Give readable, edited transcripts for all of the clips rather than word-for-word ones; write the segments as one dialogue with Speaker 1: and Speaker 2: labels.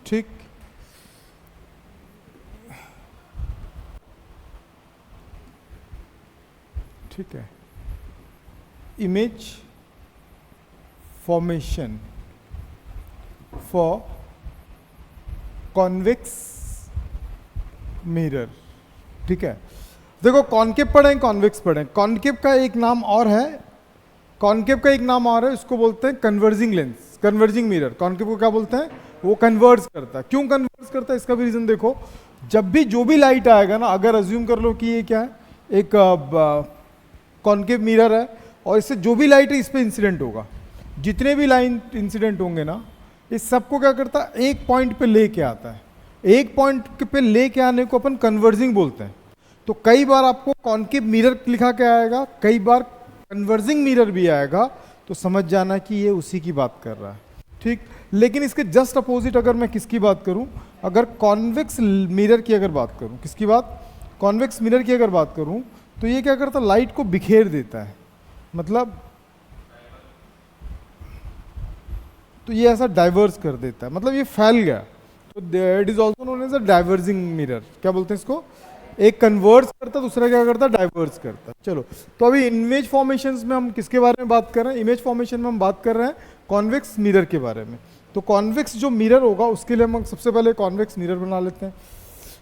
Speaker 1: ठीक, ठीक है। Image formation for convex mirror, ठीक है। देखो कॉनकेव पढ़े, कॉन्वेक्स पढ़े। कॉनकेव का एक नाम और है, कॉनकेव का एक नाम और है, उसको बोलते हैं converging lens, converging mirror. Concave को क्या बोलते हैं? वो कन्वर्ज करता है। क्यों कन्वर्ज करता है? इसका भी रीजन देखो। जब भी जो भी लाइट आएगा ना, अगर अज्यूम कर लो कि ये क्या है, एक कॉनकेव मिरर है, और इससे जो भी लाइट है इस पे इंसिडेंट होगा, जितने भी लाइन इंसिडेंट होंगे ना, इस सबको क्या करता है, एक पॉइंट पे लेके आता है। एक पॉइंट पे लेके आने को अपन कन्वर्जिंग बोलते हैं। तो कई बार आपको कॉनकेव मिरर लिखा के आएगा, कई बार कन्वर्जिंग मिरर भी आएगा, तो समझ जाना कि ये उसी की बात कर रहा है, ठीक। लेकिन इसके जस्ट अपोजिट अगर मैं किसकी बात करूं, अगर कॉन्वेक्स मिरर की अगर बात करूं, किसकी बात, कॉन्वेक्स मिरर की अगर बात करूं, तो ये क्या करता है, लाइट को बिखेर देता है। मतलब तो ये ऐसा डाइवर्स कर देता है, मतलब ये फैल गया। तो it is also known as a diverging mirror. क्या बोलते हैं इसको? एक कन्वर्स करता, दूसरा क्या करता, डाइवर्स करता। चलो, तो अभी इमेज फॉर्मेशंस में हम किसके बारे में बात कर रहे हैं? इमेज फॉर्मेशन में हम बात कर रहे हैं कॉन्वेक्स मिरर के बारे में। तो कॉन्वेक्स जो मिरर होगा उसके लिए हम सबसे पहले कॉन्वेक्स मिरर बना लेते हैं।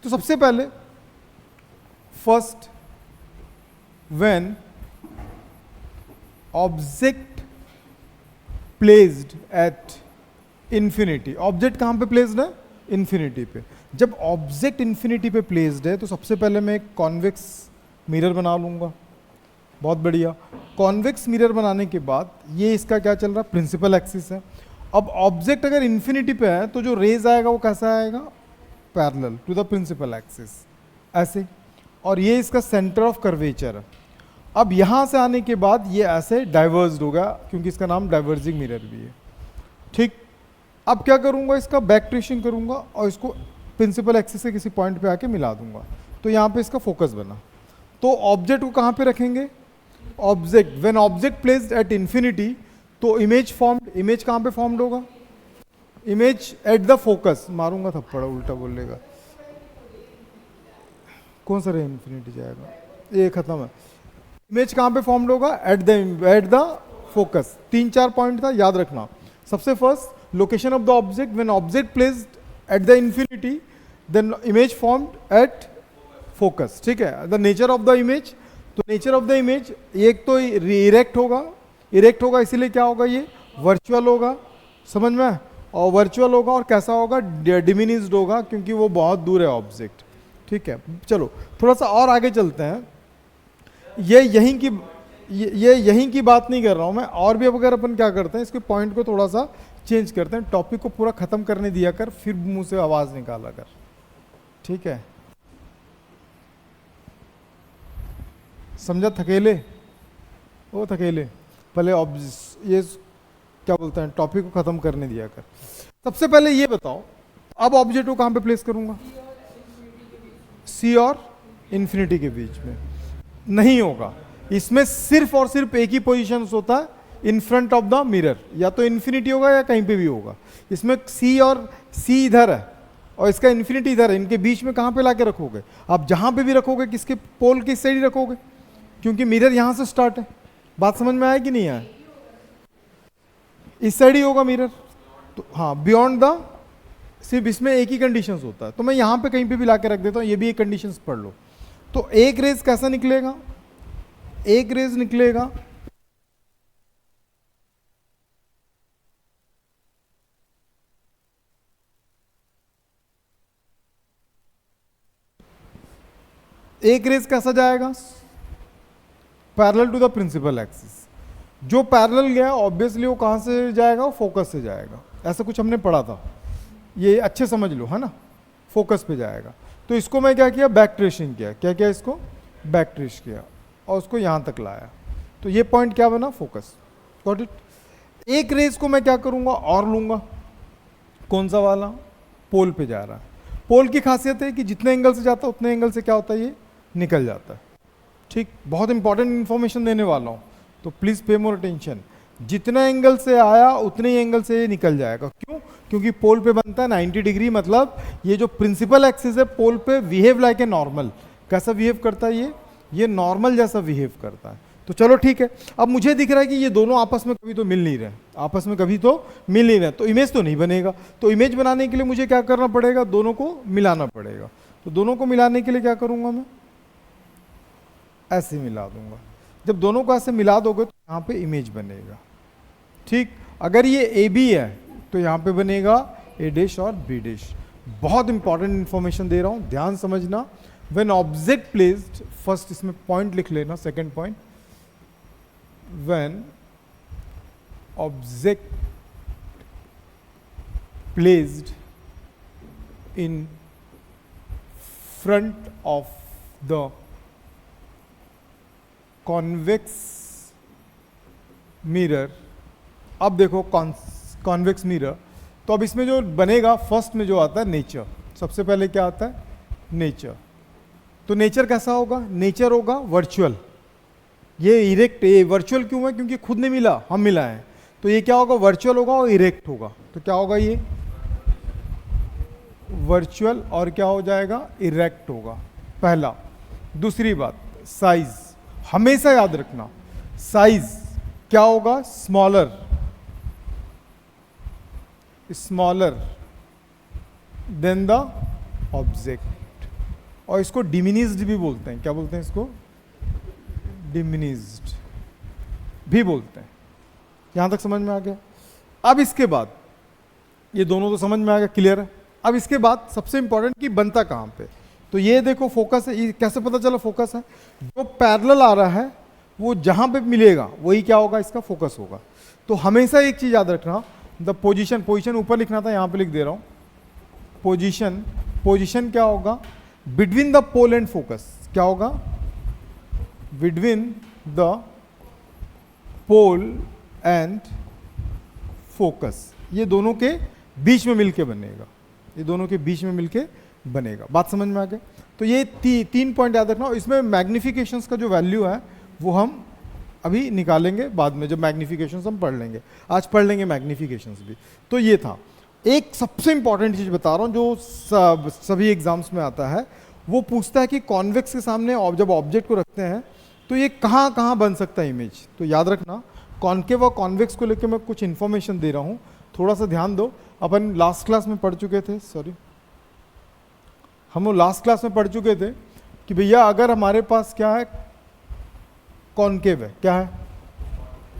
Speaker 1: तो सबसे पहले first, when object placed at infinity, object कहां पे प्लेस्ड है? इंफिनिटी पे। जब ऑब्जेक्ट इंफिनिटी पे प्लेस्ड है तो सबसे पहले मैं एक कॉन्वेक्स मिरर बना लूंगा। बहुत बढ़िया। कॉन्वेक्स मिरर बनाने के बाद ये इसका क्या चल रहा है, प्रिंसिपल एक्सिस है। अब ऑब्जेक्ट अगर इंफिनिटी पे है तो जो रेज आएगा वो कैसा आएगा, parallel to the principal axis, ऐसे। और ये इसका सेंटर ऑफ कर्वेचर है। अब यहां से आने के बाद ये ऐसे डाइवर्स्ड होगा, क्योंकि इसका नाम डाइवर्जिंग मिरर भी है, ठीक। अब क्या करूंगा, इसका बैक ट्रेसिंग करूंगा और इसको प्रिंसिपल एक्सिस से किसी पॉइंट पे आके मिला दूंगा। तो यहाँ पे इसका फोकस बना। तो ऑब्जेक्ट को कहाँ पे रखेंगे? Object, when object placed at infinity, तो इमेज फॉर्म्ड, इमेज कहाँ पे फॉर्म्ड होगा? Image at the focus. मारूंगा थप्पड़, उल्टा बोलेगा। कौन सा रे इंफिनिटी जाएगा, ये खत्म है। इमेज कहाँ पे फॉर्म्ड होगा? At the focus. 3-4 पॉइंट था, याद रखना। सबसे first, location of the object, when object placed at the infinity, then image formed at focus, ठीक है। the nature of the image, तो nature of the image एक तो इरेक्ट होगा, इरेक्ट होगा इसीलिए क्या होगा, ये वर्चुअल होगा, समझ में। और वर्चुअल होगा और कैसा होगा, डिमिनिश्ड होगा, क्योंकि वो बहुत दूर है ऑब्जेक्ट, ठीक है। चलो थोड़ा सा और आगे चलते हैं। ये यहीं की बात नहीं कर रहा हूं मैं, और भी अगर अपन क्या करते हैं, इसके पॉइंट को थोड़ा सा चेंज करते हैं, टॉपिक को पूरा खत्म करने दिया कर, फिर मुंह से आवाज निकाला कर, ठीक है। समझा? थकेले, वो थकेले, पहले ये क्या बोलते हैं, टॉपिक को खत्म करने दिया कर। सबसे पहले ये बताओ, अब ऑब्जेक्ट को कहां पे प्लेस करूंगा? सी और इंफिनिटी के बीच में नहीं होगा। इसमें सिर्फ और सिर्फ एक ही पोजीशन होता है, in front of the mirror. या तो इन्फिनिटी होगा या कहीं पे भी होगा। इसमें सी और सी इधर है और इसका इन्फिनिटी इधर है, इनके बीच में कहां पे लाके रखोगे? आप जहां पे भी रखोगे, किसके पोल किस साइड रखोगे? क्योंकि मिरर यहां से स्टार्ट है। बात समझ में आया कि नहीं आया? इस साइड ही होगा मिरर। तो हाँ, बियॉन्ड द, सिर्फ इसमें एक ही कंडीशंस होता है। तो मैं यहां पे कहीं पे भी लाके रख देता हूं, ये भी एक कंडीशंस पढ़ लो। तो एक रेज कैसा निकलेगा? एक रेज निकलेगा एक रेज कैसा जाएगा? Parallel to the principal axis. जो पैरेलल गया ऑब्वियसली वो कहां से जाएगा? फोकस से जाएगा। ऐसा कुछ हमने पढ़ा था, ये अच्छे समझ लो, है ना। फोकस पे जाएगा। तो इसको मैं क्या किया? बैक ट्रेसिंग किया। क्या किया? इसको बैक ट्रेस किया और उसको यहां तक लाया। तो ये पॉइंट क्या बना? फोकस। Got it. एक रेज को मैं क्या करूंगा और लूंगा, कौन सा वाला? पोल पे जा रहा है। पोल की खासियत है कि जितने एंगल से जाता है उतने एंगल से क्या होता है, ये निकल जाता है, ठीक। बहुत इंपॉर्टेंट इंफॉर्मेशन देने वाला हूं, तो प्लीज पे मोर अटेंशन। जितना एंगल से आया उतने ही एंगल से ये निकल जाएगा। क्यों? क्योंकि पोल पे बनता है 90 डिग्री, मतलब ये जो प्रिंसिपल एक्सिस है पोल पे बिहेव लाइक ए नॉर्मल। कैसा बिहेव करता है ये नॉर्मल जैसा बिहेव करता है। तो चलो ठीक है, अब मुझे दिख रहा है कि ये दोनों आपस में कभी तो मिल नहीं रहे, आपस में कभी तो मिल नहीं रहे, तो इमेज तो नहीं बनेगा। तो इमेज बनाने के लिए मुझे क्या करना पड़ेगा? दोनों को मिलाना पड़ेगा। तो दोनों को मिलाने के लिए क्या करूंगा मैं? ऐसे मिला दूंगा। जब दोनों को ऐसे मिला दोगे तो यहाँ पे इमेज बनेगा। ठीक, अगर ये ए बी है तो यहाँ पे बनेगा ए डैश और बी डैश। बहुत इंपॉर्टेंट इंफॉर्मेशन दे रहा हूँ, ध्यान समझना। व्हेन ऑब्जेक्ट प्लेस्ड, फर्स्ट इसमें पॉइंट लिख लेना, second point, when object placed in front of the convex mirror. अब देखो कॉन्वेक्स मिरर, तो अब इसमें जो बनेगा फर्स्ट में जो आता है नेचर, सबसे पहले क्या आता है? नेचर। तो नेचर कैसा होगा? नेचर होगा वर्चुअल। ये इरेक्ट, ये वर्चुअल क्यों है? क्योंकि खुद नहीं मिला, हम मिलाए। तो ये क्या होगा? वर्चुअल होगा और इरेक्ट होगा। तो क्या होगा? ये वर्चुअल और क्या हो जाएगा? इरेक्ट होगा, पहला। दूसरी बात, साइज, हमेशा याद रखना, साइज क्या होगा? Smaller, smaller than the object. और इसको डिमिनिज्ड भी बोलते हैं। क्या बोलते हैं इसको? डिमिनिज्ड भी बोलते हैं। यहां तक समझ में आ गया? अब इसके बाद ये दोनों तो समझ में आ गया, क्लियर है। अब इसके बाद सबसे इंपॉर्टेंट कि बनता कहां पे। तो ये देखो फोकस है, ये कैसे पता चला फोकस है? जो पैरेलल आ रहा है वो जहां पे मिलेगा वही क्या होगा? इसका फोकस होगा। तो हमेशा एक चीज याद रखना, द पोजीशन, पोजीशन ऊपर लिखना था, यहां पे लिख दे रहा हूं पोजीशन। पोजीशन क्या होगा? Between the pole and focus. क्या होगा? Between the pole and focus. ये दोनों के बीच में मिलके बनेगा, ये दोनों के बीच में मिलके बनेगा। बात समझ में आ गई? तो ये तीन पॉइंट याद रखना। इसमें मैग्निफिकेशंस का जो वैल्यू है वो हम अभी निकालेंगे बाद में, जब मैग्निफिकेशंस हम पढ़ लेंगे। आज पढ़ लेंगे मैग्निफिकेशंस भी। तो ये था एक सबसे इंपॉर्टेंट चीज बता रहा हूं जो सभी एग्जाम्स में आता है। वो पूछता है कि कॉन्वेक्स के सामने जब ऑब्जेक्ट को रखते हैं तो ये कहाँ कहाँ बन सकता है इमेज। तो याद रखना, कॉन्केव और कॉन्वेक्स को लेकर मैं कुछ इंफॉर्मेशन दे रहा हूँ, थोड़ा सा ध्यान दो। अपन लास्ट क्लास में पढ़ चुके थे, सॉरी, हम लोग लास्ट क्लास में पढ़ चुके थे कि भैया अगर हमारे पास क्या है? कॉन्केव है। क्या है?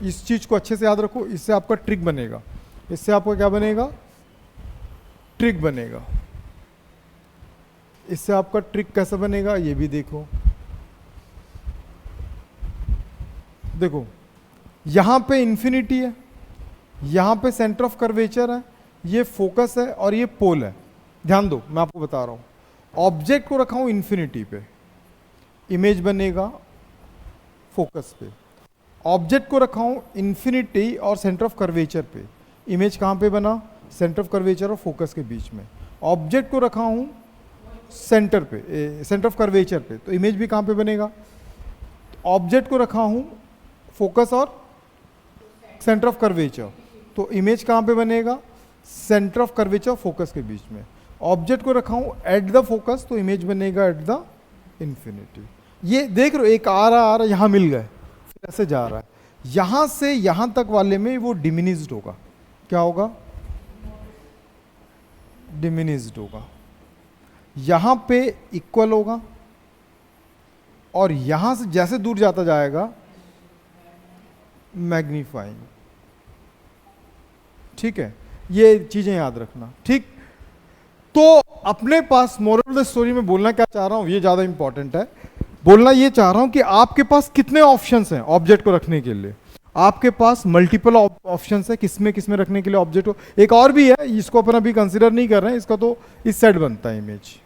Speaker 1: इस चीज को अच्छे से याद रखो, इससे आपका ट्रिक बनेगा। इससे आपका क्या बनेगा? ट्रिक बनेगा। इससे आपका ट्रिक कैसा बनेगा ये भी देखो। देखो यहां पे इंफिनिटी है, यहां पे सेंटर ऑफ कर्वेचर है, ये फोकस है और ये पोल है। ध्यान दो, मैं आपको बता रहा हूं। ऑब्जेक्ट को रखा हूं इंफिनिटी पे, इमेज बनेगा फोकस पे। ऑब्जेक्ट को रखा हूं इंफिनिटी और सेंटर ऑफ कर्वेचर पे, इमेज कहां पे बना? सेंटर ऑफ कर्वेचर और फोकस के बीच में। ऑब्जेक्ट को रखा हूं सेंटर पे, सेंटर ऑफ कर्वेचर पे, तो इमेज भी कहां पे बनेगा? ऑब्जेक्ट को रखा हूं फोकस और सेंटर ऑफ कर्वेचर, तो इमेज कहां पे बनेगा? सेंटर ऑफ कर्वेचर और फोकस के बीच में। ऑब्जेक्ट को रखा हूं एट द फोकस, तो इमेज बनेगा एट द इंफिनिटी। ये देख रहे हो, एक आ रहा यहां मिल गए, फिर ऐसे जा रहा है। यहां से यहां तक वाले में वो डिमिनिज्ड होगा। क्या होगा? डिमिनिज्ड होगा। यहां पे इक्वल होगा और यहां से जैसे दूर जाता जाएगा मैग्नीफाइंग। ठीक है, ये चीजें याद रखना। ठीक, तो अपने पास मोरल ऑफ द स्टोरी में बोलना क्या चाह रहा हूं, ये ज्यादा इंपॉर्टेंट है। बोलना ये चाह रहा हूं कि आपके पास कितने ऑप्शंस हैं ऑब्जेक्ट को रखने के लिए। आपके पास मल्टीपल ऑप्शंस है किसमें रखने के लिए ऑब्जेक्ट को। एक और भी है, इसको अपन अभी कंसीडर नहीं कर रहे हैं, इसका तो इस साइड बनता है इमेज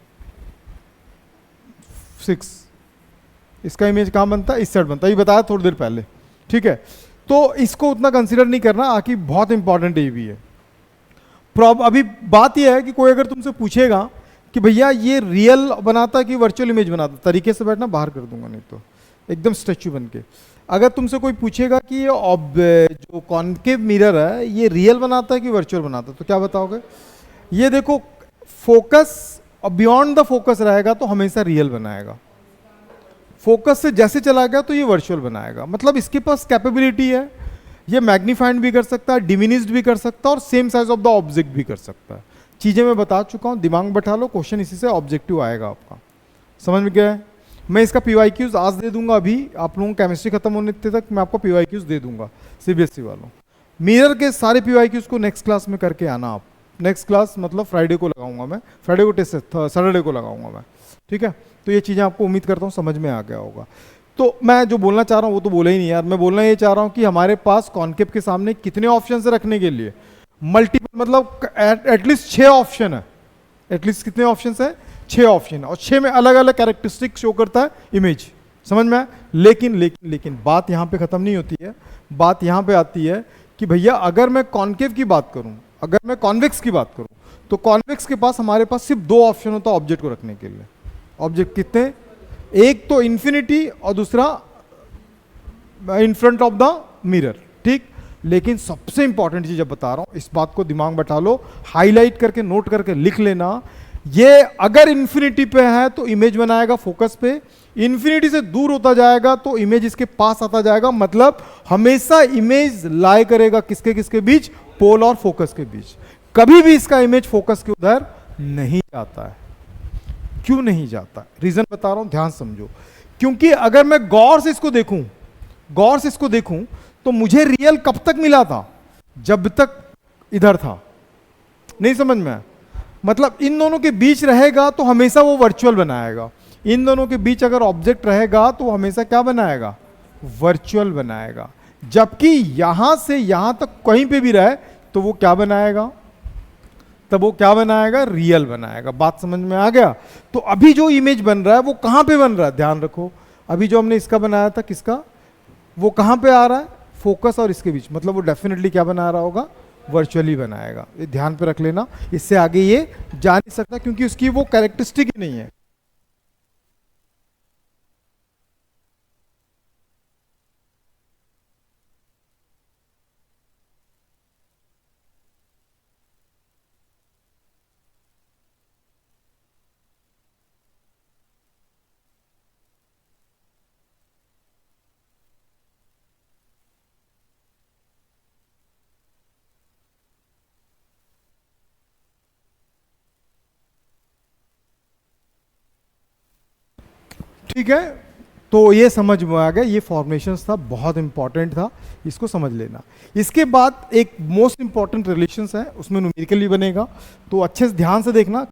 Speaker 1: 6, इसका इमेज कहां बनता है? इस साइड बनता है, ये बताया थोड़ी देर पहले। ठीक है, तो इसको उतना कंसीडर नहीं करना, आखिर बहुत इंपॉर्टेंट ये भी है। अभी बात यह है कि कोई अगर तुमसे पूछेगा कि भैया ये रियल बनाता कि वर्चुअल इमेज बनाता, तरीके से बैठना, बाहर कर दूंगा नहीं तो एकदम स्टैचू बन के। अगर तुमसे कोई पूछेगा कि ये जो कॉन्केव मिरर है ये रियल बनाता है कि वर्चुअल बनाता है, तो क्या बताओगे? ये देखो, फोकस और बियॉन्ड द फोकस रहेगा तो हमेशा रियल बनाएगा, फोकस से जैसे चला गया तो ये वर्चुअल बनाएगा। मतलब इसके पास कैपेबिलिटी है, ये मैग्नीफाइड भी कर सकता है, डिमिनिस्ड भी कर सकता है और same size of the object भी कर सकता है। चीज़ें मैं बता चुका हूँ, दिमाग में बैठा लो, क्वेश्चन इसी से ऑब्जेक्टिव आएगा आपका। समझ में गया है? मैं इसका PYQs आज दे दूंगा, अभी आप लोगों को केमिस्ट्री खत्म होने तक मैं आपको PYQs दे दूंगा CBSE वालों। मिरर के सारे PYQs को नेक्स्ट क्लास में करके आना आप। नेक्स्ट क्लास मतलब फ्राइडे को लगाऊंगा मैं, फ्राइडे को टेस्ट, सैटरडे को लगाऊंगा मैं, ठीक है? तो ये चीज़ें आपको उम्मीद करता हूँ समझ में आ गया होगा। तो मैं जो बोलना चाह रहा हूँ वो तो बोला ही नहीं यार, मैं बोलना ये चाह रहा हूँ कि हमारे पास कॉन्केव के सामने कितने ऑप्शन है रखने के लिए? मल्टीपल, मतलब एटलीस्ट 6 ऑप्शन है। एटलीस्ट कितने ऑप्शन है? 6 ऑप्शन है, और 6 में अलग अलग कैरेक्टरिस्टिक शो करता है इमेज। समझ में आया? लेकिन बात यहाँ पे खत्म नहीं होती है। बात यहाँ पे आती है कि भैया अगर मैं कॉन्केव की बात करूँ, अगर मैं कॉन्वेक्स की बात करूँ, तो कॉन्वेक्स के पास हमारे पास सिर्फ 2 ऑप्शन होता है ऑब्जेक्ट को रखने के लिए। ऑब्जेक्ट कितने? एक तो इन्फिनिटी और दूसरा in front of the mirror, ठीक? लेकिन सबसे इंपॉर्टेंट चीज जब बता रहा हूं, इस बात को दिमाग में बैठा लो, हाईलाइट करके नोट करके लिख लेना। ये अगर इन्फिनिटी पे है तो इमेज बनाएगा फोकस पे, इन्फिनिटी से दूर होता जाएगा तो इमेज इसके पास आता जाएगा। मतलब हमेशा इमेज लाई करेगा किसके किसके बीच? पोल और फोकस के बीच। कभी भी इसका इमेज फोकस के उधर नहीं जाता है। क्यों नहीं जाता? रीजन बता रहा हूं, ध्यान समझो। क्योंकि अगर मैं गौर से इसको देखूं तो मुझे रियल कब तक मिला था? जब तक इधर था। नहीं समझ में? मतलब इन दोनों के बीच रहेगा तो हमेशा वो वर्चुअल बनाएगा। इन दोनों के बीच अगर ऑब्जेक्ट रहेगा तो हमेशा क्या बनाएगा? वर्चुअल बनाएगा। जबकि यहां से यहां तक कहीं पे भी रहे तो वो क्या बनाएगा? तब वो क्या बनाएगा? रियल बनाएगा। बात समझ में आ गया? तो अभी जो इमेज बन रहा है वो कहां पे बन रहा है? ध्यान रखो, अभी जो हमने इसका बनाया था, किसका? वो कहां पे आ रहा है? फोकस और इसके बीच। मतलब वो डेफिनेटली क्या बना रहा होगा? वर्चुअली बनाएगा। ये ध्यान पे रख लेना, इससे आगे ये जा नहीं सकता क्योंकि उसकी वो कैरेक्टरिस्टिक ही नहीं है। ठीक है, तो ये समझ में आ गया। ये फॉर्मेशंस था, बहुत इंपॉर्टेंट था, इसको समझ लेना। इसके बाद एक मोस्ट इंपॉर्टेंट रिलेशंस है, उसमें न्यूमेरिकल भी बनेगा, तो अच्छे से ध्यान से देखना।